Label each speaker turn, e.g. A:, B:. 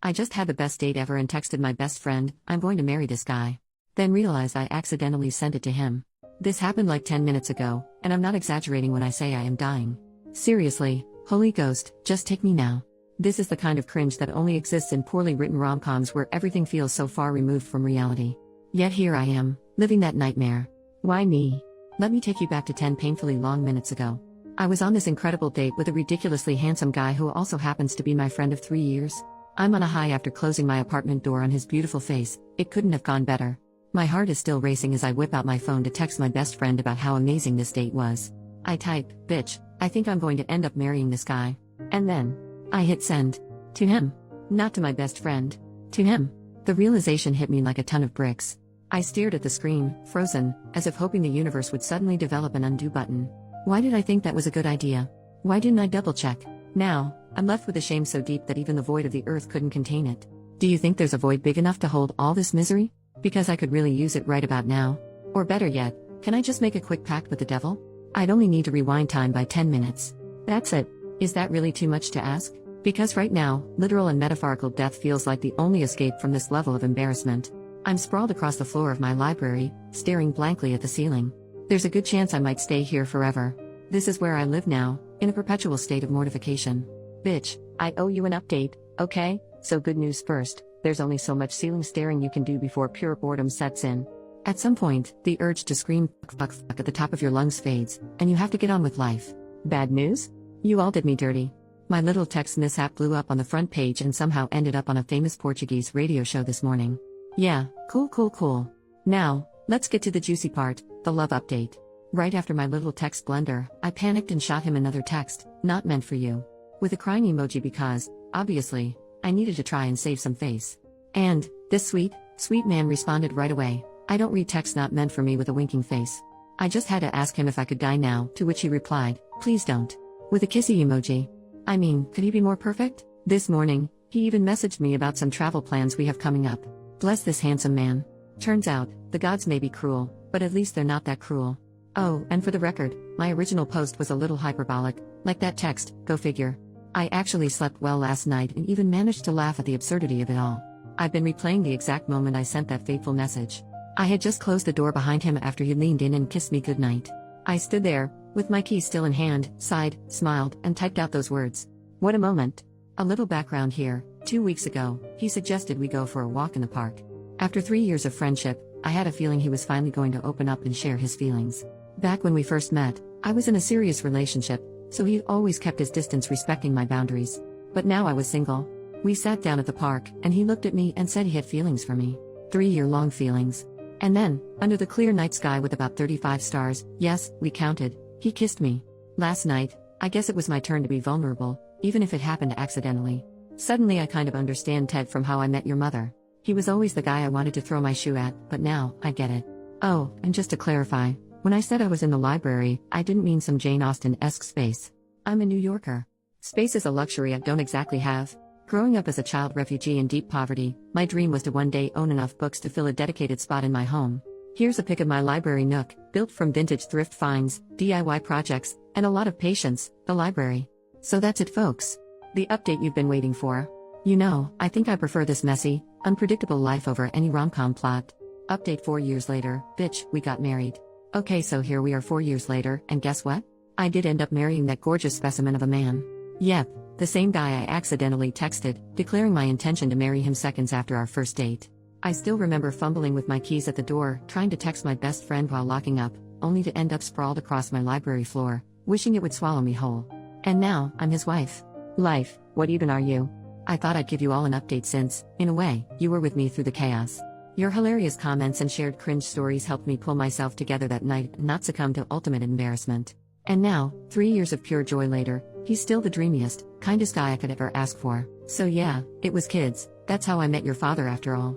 A: I just had the best date ever and texted my best friend, I'm going to marry this guy. Then realized I accidentally sent it to him. This happened like 10 minutes ago, and I'm not exaggerating when I say I am dying. Seriously, Holy Ghost, just take me now. This is the kind of cringe that only exists in poorly written rom-coms where everything feels so far removed from reality. Yet here I am, living that nightmare. Why me? Let me take you back to 10 painfully long minutes ago. I was on this incredible date with a ridiculously handsome guy who also happens to be my friend of 3 years. I'm on a high after closing my apartment door on his beautiful face. It couldn't have gone better. My heart is still racing as I whip out my phone to text my best friend about how amazing this date was. I type, bitch, I think I'm going to end up marrying this guy. And then, I hit send. To him. Not to my best friend. To him. The realization hit me like a ton of bricks. I stared at the screen, frozen, as if hoping the universe would suddenly develop an undo button. Why did I think that was a good idea? Why didn't I double check? Now, I'm left with a shame so deep that even the void of the earth couldn't contain it. Do you think there's a void big enough to hold all this misery? Because I could really use it right about now. Or better yet, can I just make a quick pact with the devil? I'd only need to rewind time by 10 minutes. That's it. Is that really too much to ask? Because right now, literal and metaphorical death feels like the only escape from this level of embarrassment. I'm sprawled across the floor of my library, staring blankly at the ceiling. There's a good chance I might stay here forever. This is where I live now, in a perpetual state of mortification. Bitch, I owe you an update, okay? So good news first, there's only so much ceiling staring you can do before pure boredom sets in. At some point, the urge to scream fuck at the top of your lungs fades, and you have to get on with life. Bad news? You all did me dirty. My little text mishap blew up on the front page and somehow ended up on a famous Portuguese radio show this morning. Yeah, cool. Now, let's get to the juicy part, the love update. Right after my little text blunder, I panicked and shot him another text, not meant for you. With a crying emoji because, obviously, I needed to try and save some face. And, this sweet man responded right away. I don't read text not meant for me with a winking face. I just had to ask him if I could die now, to which he replied, please don't. With a kissy emoji. I mean, could he be more perfect? This morning, he even messaged me about some travel plans we have coming up. Bless this handsome man. Turns out, the gods may be cruel, but at least they're not that cruel. Oh, and for the record, my original post was a little hyperbolic, like that text, go figure. I actually slept well last night and even managed to laugh at the absurdity of it all. I've been replaying the exact moment I sent that fateful message. I had just closed the door behind him after he leaned in and kissed me goodnight. I stood there, with my keys still in hand, sighed, smiled, and typed out those words. What a moment. A little background here. 2 weeks ago, he suggested we go for a walk in the park. After 3 years of friendship, I had a feeling he was finally going to open up and share his feelings. Back when we first met, I was in a serious relationship, so he'd always kept his distance respecting my boundaries. But now I was single. We sat down at the park, and he looked at me and said he had feelings for me. 3-year-long feelings. And then, under the clear night sky with about 35 stars, yes, we counted, he kissed me. Last night, I guess it was my turn to be vulnerable, even if it happened accidentally. Suddenly I kind of understand Ted from How I Met Your Mother. He was always the guy I wanted to throw my shoe at, but now, I get it. Oh, and just to clarify, when I said I was in the library, I didn't mean some Jane Austen-esque space. I'm a New Yorker. Space is a luxury I don't exactly have. Growing up as a child refugee in deep poverty, my dream was to one day own enough books to fill a dedicated spot in my home. Here's a pic of my library nook, built from vintage thrift finds, DIY projects, and a lot of patience, the library. So that's it folks. The update you've been waiting for. You know, I think I prefer this messy, unpredictable life over any rom-com plot. Update 4 years later, bitch, we got married. Okay, so here we are 4 years later, and guess what? I did end up marrying that gorgeous specimen of a man. Yep, the same guy I accidentally texted, declaring my intention to marry him seconds after our first date. I still remember fumbling with my keys at the door, trying to text my best friend while locking up, only to end up sprawled across my library floor, wishing it would swallow me whole. And now, I'm his wife. Life, what even are you? I thought I'd give you all an update since, in a way, you were with me through the chaos. Your hilarious comments and shared cringe stories helped me pull myself together that night and not succumb to ultimate embarrassment. And now, 3 years of pure joy later, he's still the dreamiest, kindest guy I could ever ask for. So yeah, it was kids. That's how I met your father after all.